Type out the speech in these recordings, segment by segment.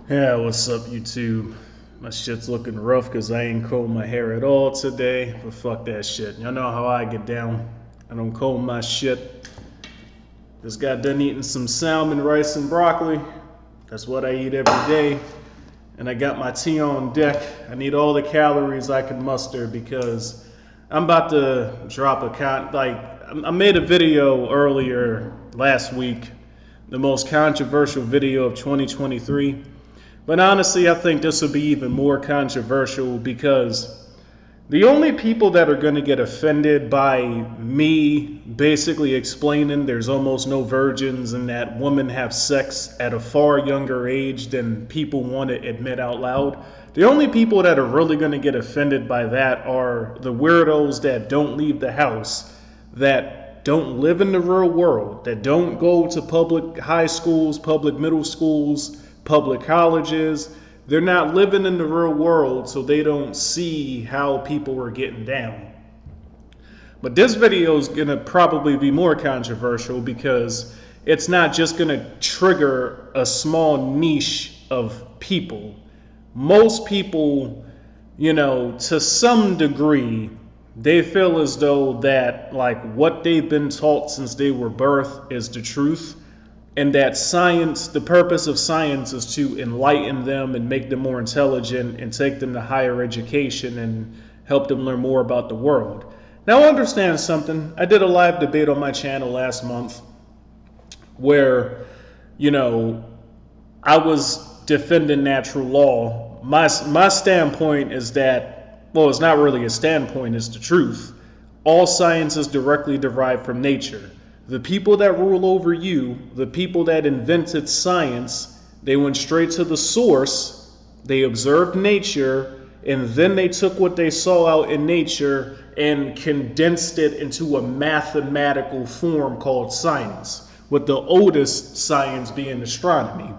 Yeah, what's up, YouTube? My shit's looking rough because I ain't combed my hair at all today, but fuck that shit. Y'all know how I get down. I don't comb my shit. Just got done eating some salmon, rice, and broccoli. That's what I eat every day. And I got my tea on deck. I need all the calories I can muster because I'm about to drop I made a video earlier last week, the most controversial video of 2023. But honestly, I think this will be even more controversial because the only people that are going to get offended by me basically explaining there's almost no virgins and that women have sex at a far younger age than people want to admit out loud, the only people that are really going to get offended by that are the weirdos that don't leave the house, that don't live in the real world, that don't go to public high schools, public middle schools, public colleges. They're not living in the real world, so they don't see how people are getting down. But this video is going to probably be more controversial because it's not just going to trigger a small niche of people. Most people, to some degree, they feel as though that like what they've been taught since they were birthed is the truth. And that science, the purpose of science is to enlighten them and make them more intelligent and take them to higher education and help them learn more about the world. Now understand something. I did a live debate on my channel last month where, I was defending natural law. My standpoint is that, well, it's not really a standpoint, it's the truth. All science is directly derived from nature. The people that rule over you, the people that invented science, they went straight to the source, they observed nature, and then they took what they saw out in nature and condensed it into a mathematical form called science, with the oldest science being astronomy.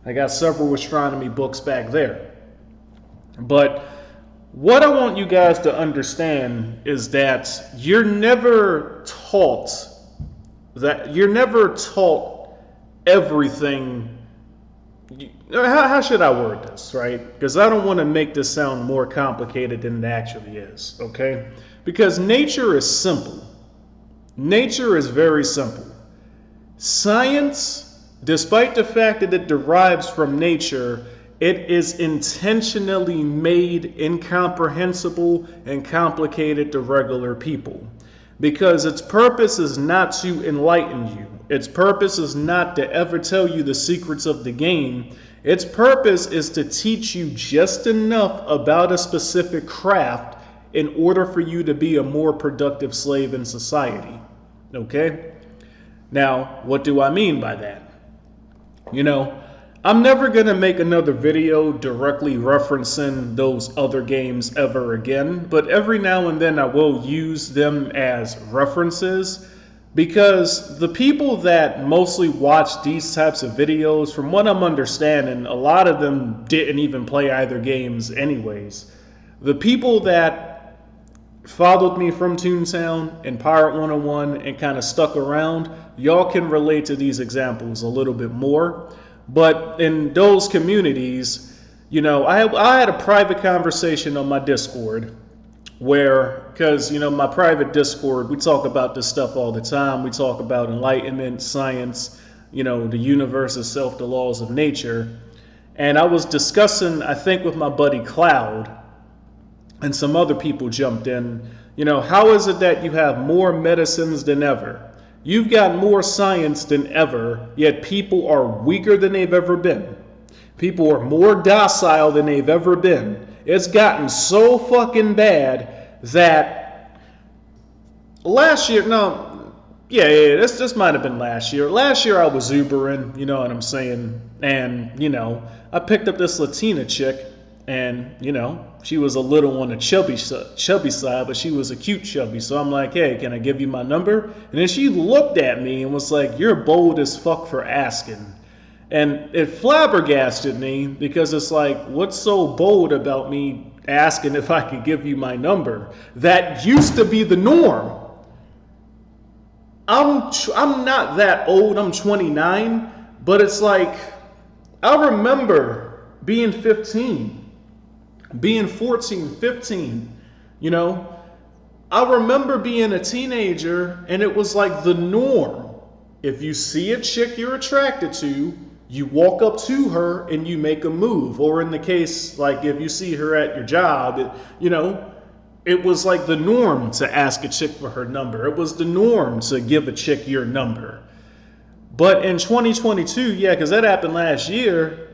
I got several astronomy books back there. But what I want you guys to understand is that you're never taught everything. How should I word this, right? Because I don't want to make this sound more complicated than it actually is, okay? Because nature is simple. Nature is very simple. Science, despite the fact that it derives from nature, it is intentionally made incomprehensible and complicated to regular people. Because its purpose is not to enlighten you. Its purpose is not to ever tell you the secrets of the game. Its purpose is to teach you just enough about a specific craft in order for you to be a more productive slave in society. Okay? Now, what do I mean by that? I'm never going to make another video directly referencing those other games ever again, but every now and then I will use them as references because the people that mostly watch these types of videos, from what I'm understanding, a lot of them didn't even play either games anyways. The people that followed me from Toontown and Pirate 101 and kind of stuck around, y'all can relate to these examples a little bit more. But in those communities, I had a private conversation on my Discord where, because, my private Discord, we talk about this stuff all the time. We talk about enlightenment, science, the universe itself, the laws of nature. And I was discussing, I think, with my buddy Cloud, and some other people jumped in, how is it that you have more medicines than ever? You've got more science than ever, yet people are weaker than they've ever been. People are more docile than they've ever been. It's gotten so fucking bad that last year, this might have been last year. Last year I was Ubering, you know what I'm saying? And, I picked up this Latina chick and, she was a little on the chubby side, but she was a cute chubby. So I'm like, hey, can I give you my number? And then she looked at me and was like, you're bold as fuck for asking. And it flabbergasted me because it's like, what's so bold about me asking if I could give you my number? That used to be the norm. I'm not that old. I'm 29. But it's like, I remember being 15, being 14, 15, you know. I remember being a teenager and it was like the norm. If you see a chick you're attracted to, you walk up to her and you make a move. Or in the case, like if you see her at your job, it was like the norm to ask a chick for her number. It was the norm to give a chick your number. But in 2022, yeah, because that happened last year,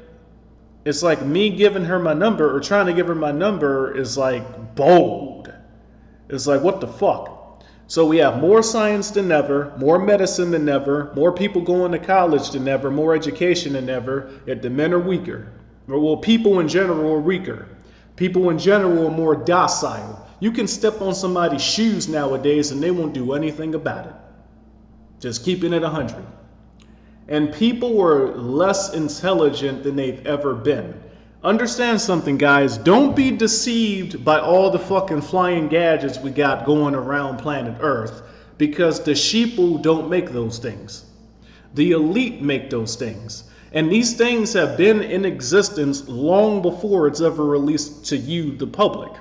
it's like me giving her my number or trying to give her my number is like bold. It's like, what the fuck? So we have more science than ever, more medicine than ever, more people going to college than ever, more education than ever, yet the men are weaker. Well, people in general are weaker. People in general are more docile. You can step on somebody's shoes nowadays and they won't do anything about it. Just keeping it 100. And people are less intelligent than they've ever been. Understand something, guys. Don't be deceived by all the fucking flying gadgets we got going around planet Earth, because the sheeple don't make those things. The elite make those things. And these things have been in existence long before it's ever released to you, the public.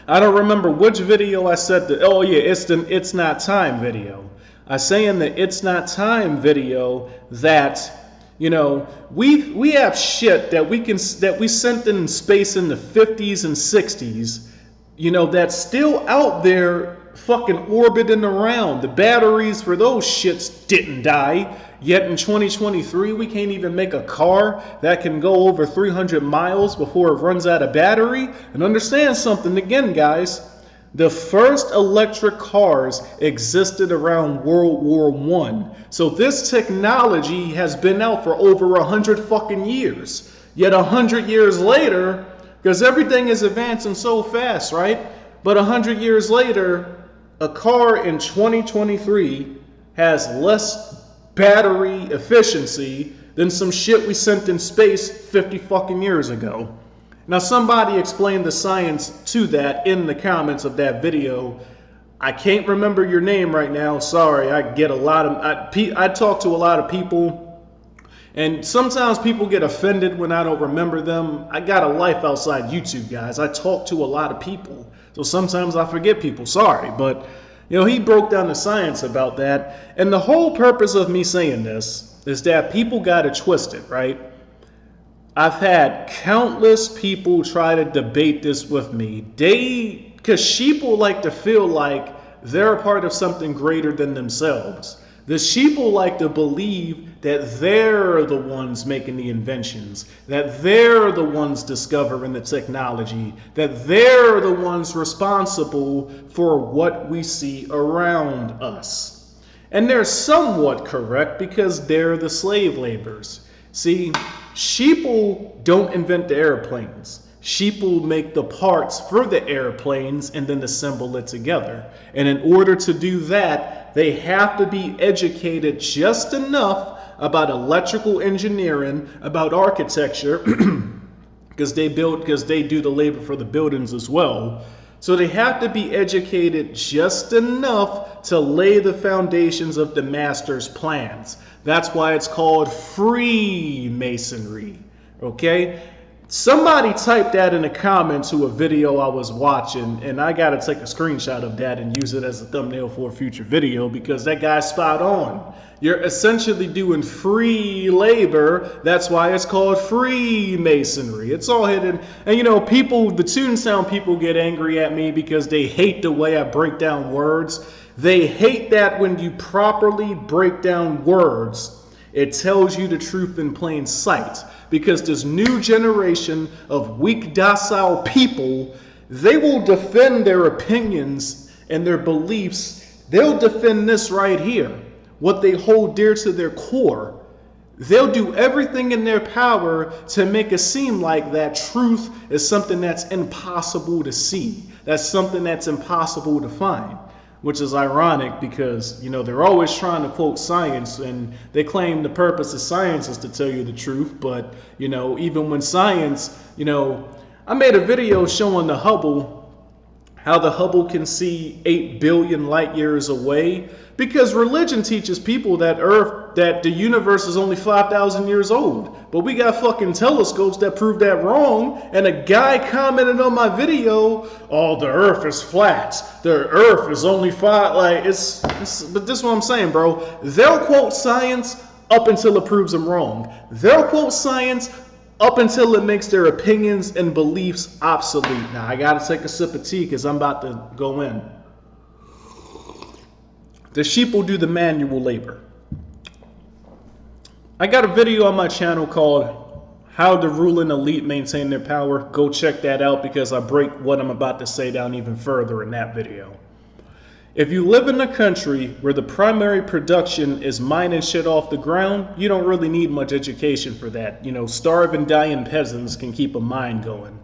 I don't remember which video I said that, oh yeah, it's the It's Not Time video. I say in the It's Not Time video that, you know, we have shit that we sent in space in the 50s and 60s, you know, that's still out there fucking orbiting around. The batteries for those shits didn't die. Yet in 2023, we can't even make a car that can go over 300 miles before it runs out of battery. And understand something again, guys. The first electric cars existed around World War I. So this technology has been out for over 100 fucking years. Yet 100 years later, because everything is advancing so fast, right? But 100 years later, a car in 2023 has less battery efficiency than some shit we sent in space 50 fucking years ago. Now somebody explained the science to that in the comments of that video. I can't remember your name right now. Sorry, I get a lot of, I talk to a lot of people, and sometimes people get offended when I don't remember them. I got a life outside YouTube, guys. I talk to a lot of people, so sometimes I forget people. Sorry, but you know, he broke down the science about that. And the whole purpose of me saying this is that people got it twisted, right? I've had countless people try to debate this with me. Because sheeple like to feel like they're a part of something greater than themselves. The sheeple like to believe that they're the ones making the inventions, that they're the ones discovering the technology, that they're the ones responsible for what we see around us. And they're somewhat correct because they're the slave laborers. See, sheeple don't invent the airplanes. Sheeple make the parts for the airplanes and then assemble it together. And in order to do that, they have to be educated just enough about electrical engineering, about architecture, because they do the labor for the buildings as well. So they have to be educated just enough to lay the foundations of the master's plans. That's why it's called Freemasonry, okay? Somebody typed that in the comments to a video I was watching, and I gotta take a screenshot of that and use it as a thumbnail for a future video, because that guy's spot on. You're essentially doing free labor. That's why it's called Freemasonry. It's all hidden. And you know, people, the Toontown people get angry at me because they hate the way I break down words. They hate that when you properly break down words, it tells you the truth in plain sight. Because this new generation of weak, docile people, they will defend their opinions and their beliefs. They'll defend this right here, what they hold dear to their core. They'll do everything in their power to make it seem like that truth is something that's impossible to see. That's something that's impossible to find. Which is ironic because, you know, they're always trying to quote science, and they claim the purpose of science is to tell you the truth. But, you know, even when science, you know, I made a video showing the Hubble how the Hubble can see 8 billion light years away, because religion teaches people that the universe is only 5,000 years old. But we got fucking telescopes that prove that wrong. And a guy commented on my video, oh, the earth is flat. The earth is only but this is what I'm saying, bro. They'll quote science up until it proves them wrong. They'll quote science up until it makes their opinions and beliefs obsolete. Now, I gotta take a sip of tea because I'm about to go in. The sheep will do the manual labor. I got a video on my channel called How the Ruling Elite Maintain Their Power. Go check that out because I break what I'm about to say down even further in that video. If you live in a country where the primary production is mining shit off the ground, you don't really need much education for that. You know, starving, dying peasants can keep a mine going.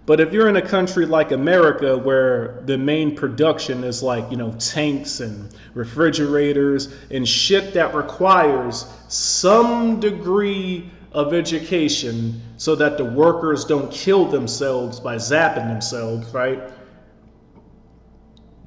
But if you're in a country like America where the main production is like, you know, tanks and refrigerators and shit that requires some degree of education so that the workers don't kill themselves by zapping themselves, right?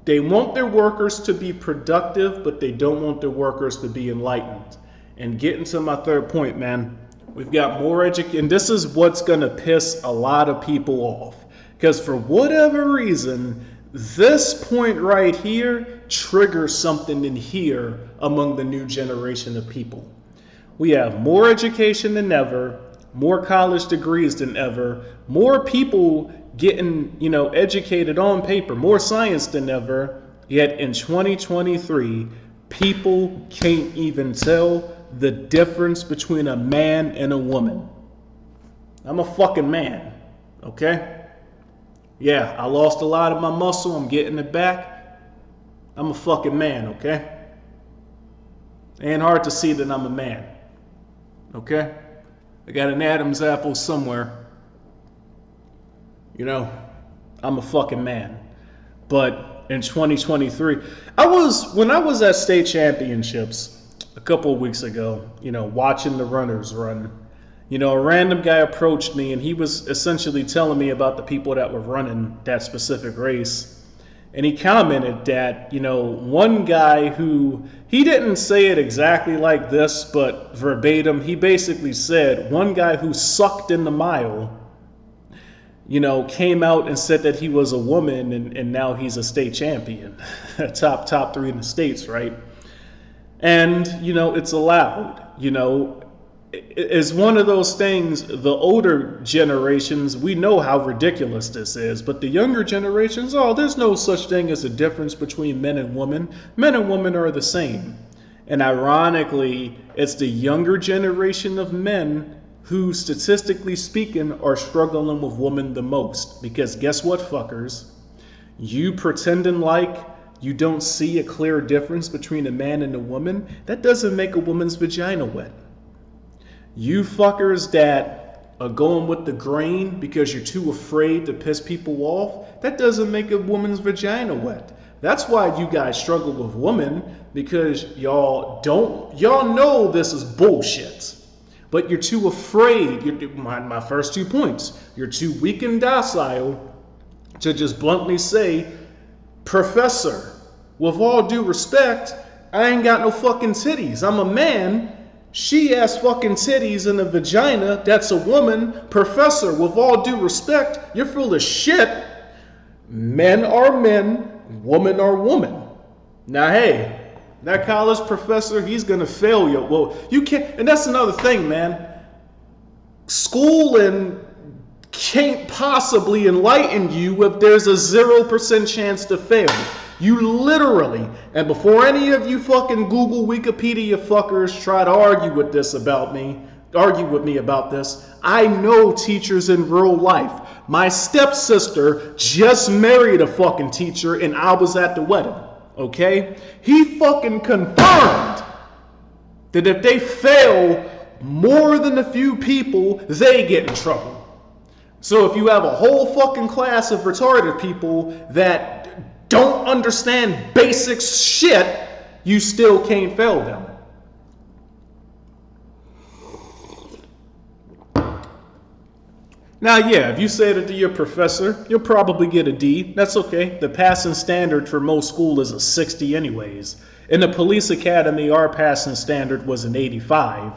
They want their workers to be productive, but they don't want their workers to be enlightened. And getting to my third point, man, we've got more education. And this is what's going to piss a lot of people off. Because for whatever reason, this point right here triggers something in here among the new generation of people. We have more education than ever, more college degrees than ever, more people getting, you know, educated on paper, more science than ever. Yet in 2023, people can't even tell the difference between a man and a woman. I'm a fucking man, okay? Yeah, I lost a lot of my muscle. I'm getting it back. I'm a fucking man, okay? Ain't hard to see that I'm a man, okay? I got an Adam's apple somewhere. You know, I'm a fucking man. But in 2023, when I was at state championships a couple of weeks ago, you know, watching the runners run, you know, a random guy approached me and he was essentially telling me about the people that were running that specific race. And he commented that, you know, one guy who, he didn't say it exactly like this, but verbatim, he basically said one guy who sucked in the mile, you know, came out and said that he was a woman and now he's a state champion, top 3 in the states, right? And, you know, it's allowed, you know, it's one of those things, the older generations, we know how ridiculous this is, but the younger generations, oh, there's no such thing as a difference between men and women. Men and women are the same. And ironically, it's the younger generation of men who, statistically speaking, are struggling with women the most. Because guess what, fuckers? You pretending like you don't see a clear difference between a man and a woman, that doesn't make a woman's vagina wet. You fuckers that are going with the grain because you're too afraid to piss people off, that doesn't make a woman's vagina wet. That's why you guys struggle with women, because y'all know this is bullshit. But you're too afraid. My first 2 points. You're too weak and docile to just bluntly say, Professor, with all due respect, I ain't got no fucking titties. I'm a man. She has fucking titties and a vagina. That's a woman. Professor, with all due respect, you're full of shit. Men are men. Woman are woman. Now, hey, that college professor, he's going to fail you. Well, you can't, and that's another thing, man. Schooling can't possibly enlighten you if there's a 0% chance to fail. You literally, and before any of you fucking Google Wikipedia fuckers try to argue with me about this, I know teachers in real life. My stepsister just married a fucking teacher and I was at the wedding, okay? He fucking confirmed that if they fail more than a few people, they get in trouble. So if you have a whole fucking class of retarded people that don't understand basic shit, you still can't fail them. Now, yeah, if you say that to your professor, you'll probably get a D. That's okay. The passing standard for most school is a 60 anyways. In the police academy, our passing standard was an 85.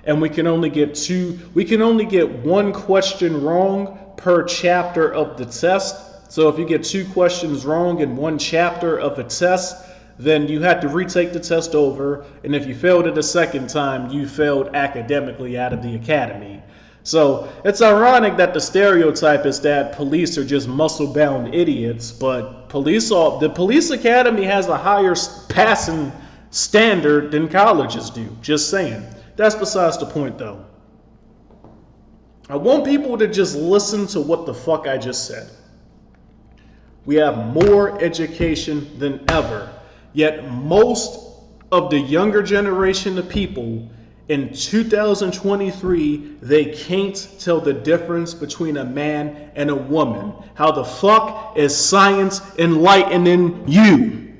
And we can only get one question wrong per chapter of the test. So if you get 2 questions wrong in one chapter of a test, then you had to retake the test over. And if you failed it a second time, you failed academically out of the academy. So it's ironic that the stereotype is that police are just muscle-bound idiots, but the police academy has a higher passing standard than colleges do. Just saying. That's besides the point, though. I want people to just listen to what the fuck I just said. We have more education than ever, yet most of the younger generation of people in 2023, they can't tell the difference between a man and a woman. How the fuck is science enlightening you?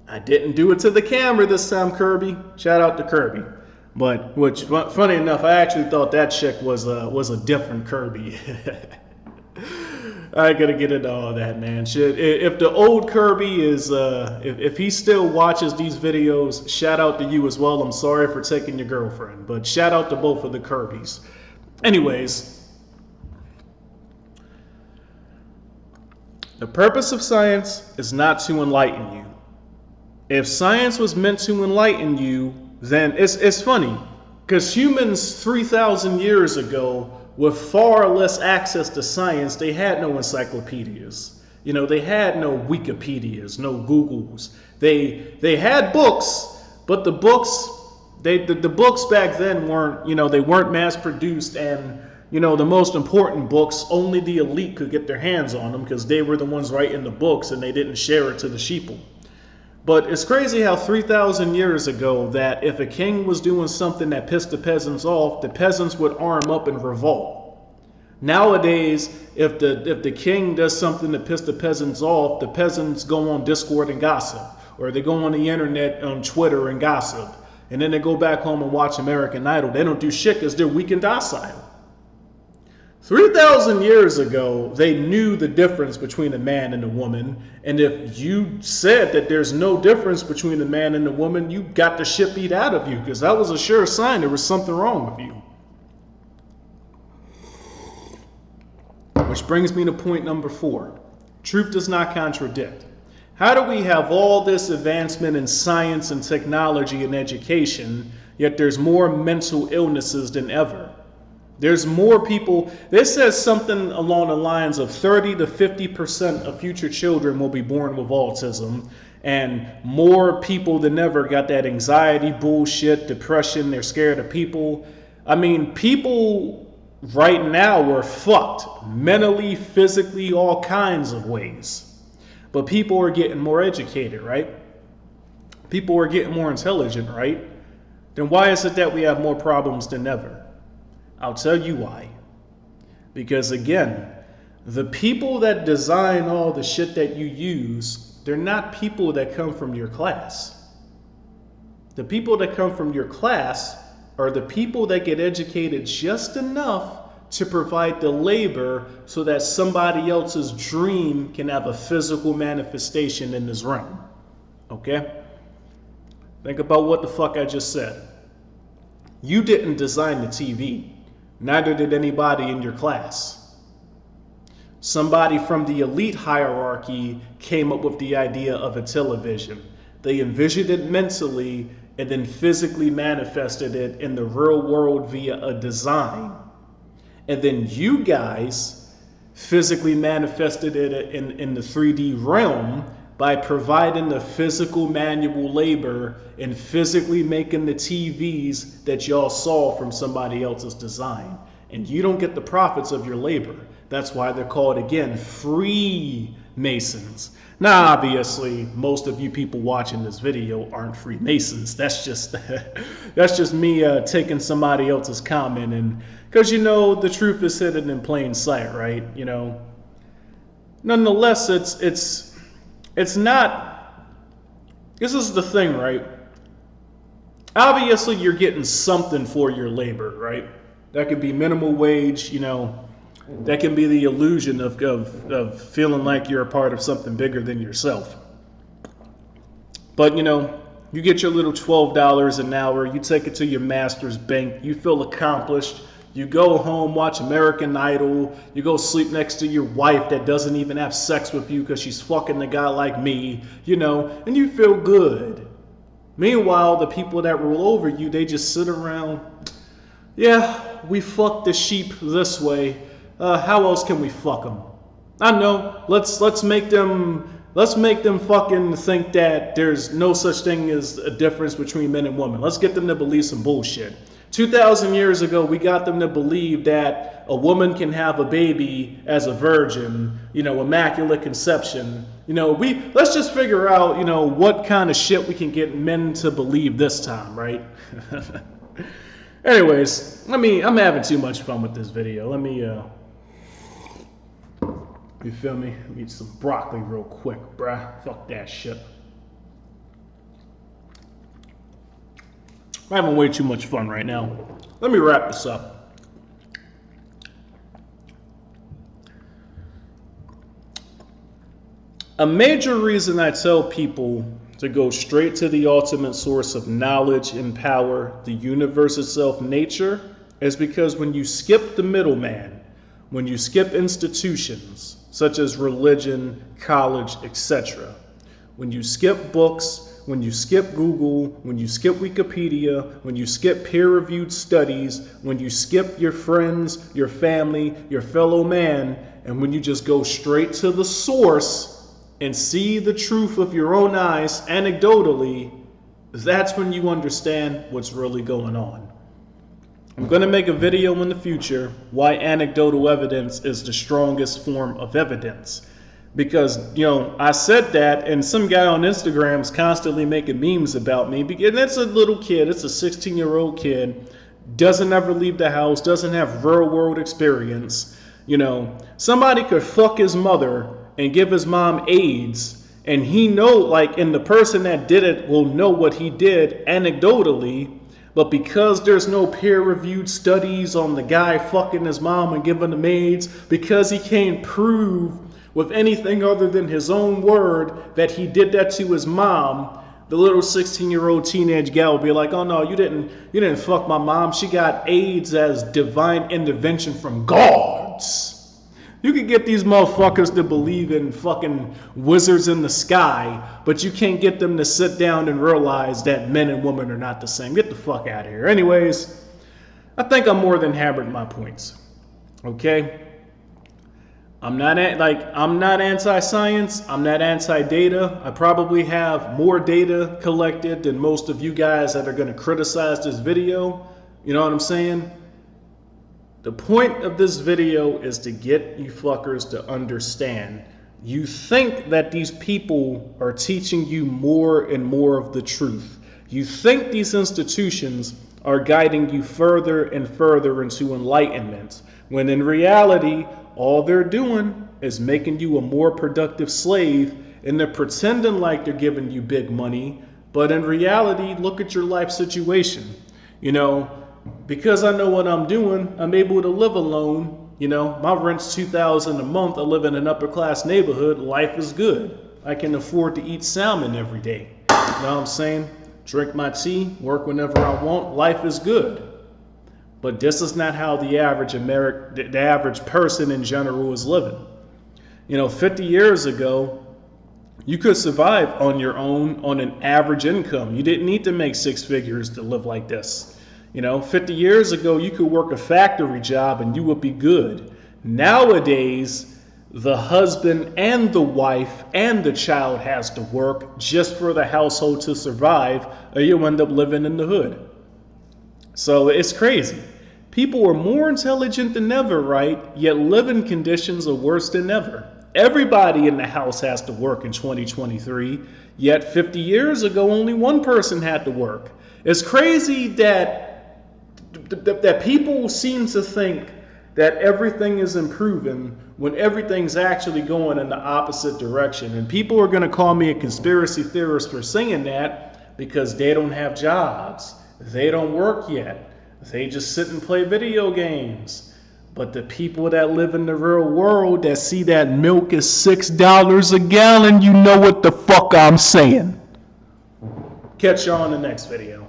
I didn't do it to the camera this time, Kirby. Shout out to Kirby. But, funny enough, I actually thought that chick was a different Kirby. I gotta get into all that, man. Shit, if the old Kirby is, if he still watches these videos, shout out to you as well. I'm sorry for taking your girlfriend, but shout out to both of the Kirbys. Anyways, the purpose of science is not to enlighten you. If science was meant to enlighten you, then it's funny, because humans 3,000 years ago, with far less access to science, they had no encyclopedias. You know, they had no Wikipedias, no Googles. They had books, but the books back then weren't, they weren't mass produced, and the most important books, only the elite could get their hands on them because they were the ones writing the books and they didn't share it to the sheeple. But it's crazy how 3,000 years ago that if a king was doing something that pissed the peasants off, the peasants would arm up and revolt. Nowadays, if the king does something that pisses the peasants off, the peasants go on Discord and gossip. Or they go on the internet, on Twitter and gossip. And then they go back home and watch American Idol. They don't do shit because they're weak and docile. 3,000 years ago, they knew the difference between a man and a woman. And if you said that there's no difference between a man and a woman, you got the shit beat out of you, because that was a sure sign there was something wrong with you. Which brings me to point number 4. Truth does not contradict. How do we have all this advancement in science and technology and education, yet there's more mental illnesses than ever? There's more people. This says something along the lines of 30 to 50% of future children will be born with autism, and more people than ever got that anxiety bullshit, depression, they're scared of people. I mean, people right now are fucked mentally, physically, all kinds of ways. But people are getting more educated, right? People are getting more intelligent, right? Then why is it that we have more problems than ever? I'll tell you why. Because again, the people that design all the shit that you use, they're not people that come from your class. The people that come from your class are the people that get educated just enough to provide the labor so that somebody else's dream can have a physical manifestation in this realm. Okay? Think about what the fuck I just said. You didn't design the TV. Neither did anybody in your class. Somebody from the elite hierarchy came up with the idea of a television. They envisioned it mentally and then physically manifested it in the real world via a design. And then you guys physically manifested it in the 3D realm by providing the physical manual labor and physically making the TVs that y'all saw from somebody else's design. And you don't get the profits of your labor. That's why they're called, again, Freemasons. Now, obviously, most of you people watching this video aren't Freemasons. That's just me taking somebody else's comment, and because the truth is hidden in plain sight, right? Nonetheless, it's not. This is the thing, right? Obviously, you're getting something for your labor, right? That could be minimal wage, that can be the illusion of feeling like you're a part of something bigger than yourself. But, you get your little $12 an hour, you take it to your master's bank, you feel accomplished, you go home, watch American Idol, you go sleep next to your wife that doesn't even have sex with you because she's fucking a guy like me, and you feel good. Meanwhile, the people that rule over you, they just sit around, yeah, we fuck the sheep this way. How else can we fuck them? I know. Let's make them fucking think that there's no such thing as a difference between men and women. Let's get them to believe some bullshit. 2,000 years ago, we got them to believe that a woman can have a baby as a virgin, immaculate conception. Let's just figure out, what kind of shit we can get men to believe this time, right? Anyways, I'm having too much fun with this video. You feel me? Let me eat some broccoli real quick, bruh. Fuck that shit. I'm having way too much fun right now. Let me wrap this up. A major reason I tell people to go straight to the ultimate source of knowledge and power, the universe itself, nature, is because when you skip the middleman, when you skip institutions such as religion, college, etc., when you skip books, when you skip Google, when you skip Wikipedia, when you skip peer-reviewed studies, when you skip your friends, your family, your fellow man, and when you just go straight to the source and see the truth with your own eyes, anecdotally, that's when you understand what's really going on. I'm going to make a video in the future why anecdotal evidence is the strongest form of evidence. Because, I said that, and some guy on Instagram is constantly making memes about me. And it's a little kid, it's a 16-year-old kid, doesn't ever leave the house, doesn't have real world experience. Somebody could fuck his mother and give his mom AIDS, and and the person that did it will know what he did anecdotally. But because there's no peer-reviewed studies on the guy fucking his mom and giving him AIDS, because he can't prove with anything other than his own word that he did that to his mom, the little 16-year-old teenage gal will be like, oh no, you didn't fuck my mom. She got AIDS as divine intervention from gods. You can get these motherfuckers to believe in fucking wizards in the sky, but you can't get them to sit down and realize that men and women are not the same. Get the fuck out of here. Anyways, I think I'm more than hammered my points. Okay? I'm not anti-science. I'm not anti-data. I probably have more data collected than most of you guys that are going to criticize this video. You know what I'm saying? The point of this video is to get you fuckers to understand. You think that these people are teaching you more and more of the truth. You think these institutions are guiding you further and further into enlightenment, when in reality, all they're doing is making you a more productive slave, and they're pretending like they're giving you big money, but in reality, look at your life situation. Because I know what I'm doing, I'm able to live alone. My rent's $2,000 a month. I live in an upper class neighborhood. Life is good. I can afford to eat salmon every day. You know what I'm saying? Drink my tea, work whenever I want. Life is good. But this is not how the average person in general is living. 50 years ago, you could survive on your own on an average income. You didn't need to make six figures to live like this. 50 years ago, you could work a factory job and you would be good. Nowadays, the husband and the wife and the child has to work just for the household to survive, or you end up living in the hood. So it's crazy. People are more intelligent than ever, right? Yet living conditions are worse than ever. Everybody in the house has to work in 2023, yet 50 years ago, only one person had to work. It's crazy that people seem to think that everything is improving when everything's actually going in the opposite direction. And people are going to call me a conspiracy theorist for saying that because they don't have jobs. They don't work yet. They just sit and play video games. But the people that live in the real world that see that milk is $6 a gallon, you know what the fuck I'm saying. Catch y'all in the next video.